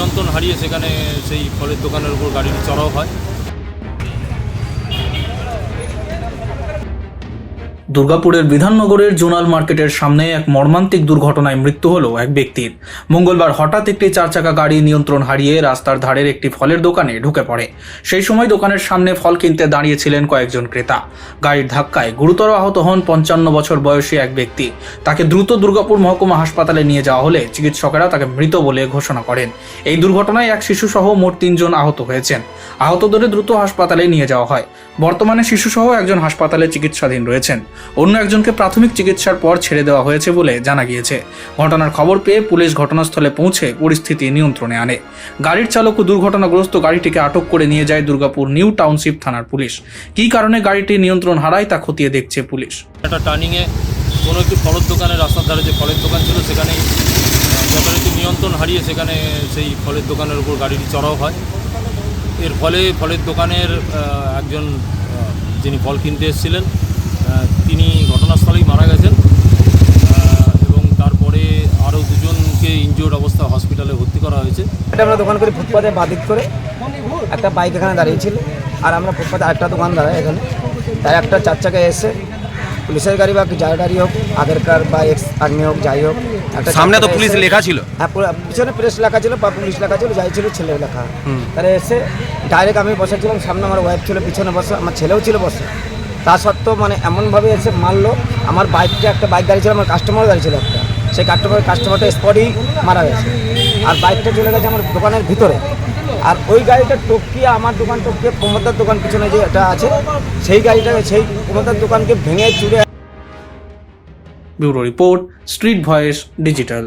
নিয়ন্ত্রণ হারিয়ে সেখানে সেই ফলের দোকানের উপর গাড়িটি চড়াও হয়। দুর্গাপুরের বিধাননগরের জোনাল মার্কেটের সামনে এক মর্মান্তিক দুর্ঘটনায় মৃত্যু হলো এক ব্যক্তির। মঙ্গলবার হঠাৎ একটি 4 চাকা গাড়ি নিয়ন্ত্রণ হারিয়ে রাস্তার ধারের একটি ফলের দোকানে ঢুকে পড়ে। সেই সময় দোকানের সামনে ফল কিনতে দাঁড়িয়েছিলেন কয়েকজন ক্রেতা। গাড়ির ধাক্কায় গুরুতর আহত হন 55 বছর বয়সী এক ব্যক্তি। তাকে দ্রুত দুর্গাপুর মহকুমা হাসপাতালে নিয়ে যাওয়া হলে চিকিৎসকেরা তাকে মৃত বলে ঘোষণা করেন। এই দুর্ঘটনায় এক শিশুসহ মোট 3 জন আহত হয়েছেন। আহতদের দ্রুত হাসপাতালে নিয়ে যাওয়া হয়। বর্তমানে শিশুসহ একজন হাসপাতালে চিকিৎসাধীন রয়েছেন। অন্য একজনকে প্রাথমিক চিকিৎসার পর ছেড়ে দেওয়া হয়েছে বলে জানা গিয়েছে। ঘটনার খবর পেয়ে পুলিশ ঘটনাস্থলে পৌঁছে পরিস্থিতি নিয়ন্ত্রণে আনে। গাড়ির চালক ও দুর্ঘটনাগ্রস্ত গাড়িটিকে আটক করে নিয়ে যায় দুর্গাপুর নিউ টাউনশিপ থানার পুলিশ। কী কারণে গাড়িটি নিয়ন্ত্রণ হারায় তা খতিয়ে দেখছে পুলিশ। একটা টার্নিংয়ে কোনো একটি ফলের দোকানের রাস্তার ধারে যে ফলের দোকান ছিল সেখানেই যথারীতি নিয়ন্ত্রণ হারিয়ে সেখানে সেই ফলের দোকানের উপর গাড়িটি চড়াও হয়। এর ফলে ফলের দোকানের একজন যিনি ফল কিনতে এসেছিলেন তিনি ঘটনাস্থলেই মারা গেছেন এবং তারপরে আরও 2 জনকে ইনজিওর্ড অবস্থা হসপিটালে ভর্তি করা হয়েছে। এটা আমরা দোকান করি ফুটপাতে বাদিক করে, একটা বাইক এখানে দাঁড়িয়েছিল আর আমরা ফুটপাতে আরেকটা দোকান দাঁড়াই এখানে। তাই একটা 4 চাকায় এসে পুলিশের গাড়ি বা যার গাড়ি হোক, আগেরকার বা এক্স আর্মি হোক, যাই হোক, একটা সামনে তো পুলিশ লেখা ছিল, হ্যাঁ পিছনে প্রেস লেখা ছিল বা পুলিশ লেখা ছিল, যাই ছিল ছেলে লেখা। তারা এসে ডাইরেক্ট আমি বসেছিলাম, সামনে আমার ওয়াইফ ছিল, পিছনে বসে আমার ছেলেও ছিল বসে। তা সত্ত্বেও মানে এমনভাবে এসে মারলো। আমার বাইকটা একটা বাইক গাড়ি ছিল, আমার কাস্টমার গাড়ি ছিল একটা, সেই কাস্টমারটা স্পটেই মারা গেছে। আর বাইকটা চলে গেছে আমার দোকানের ভিতরে। আর ওই গাড়িটা টপকিয়ে আমার দোকান টপকিয়ে প্রমোদার দোকান পিছনে যে এটা আছে সেই গাড়িটাকে, সেই প্রমোদার দোকানকে ভেঙে চুরে। Bureau report, street voice digital.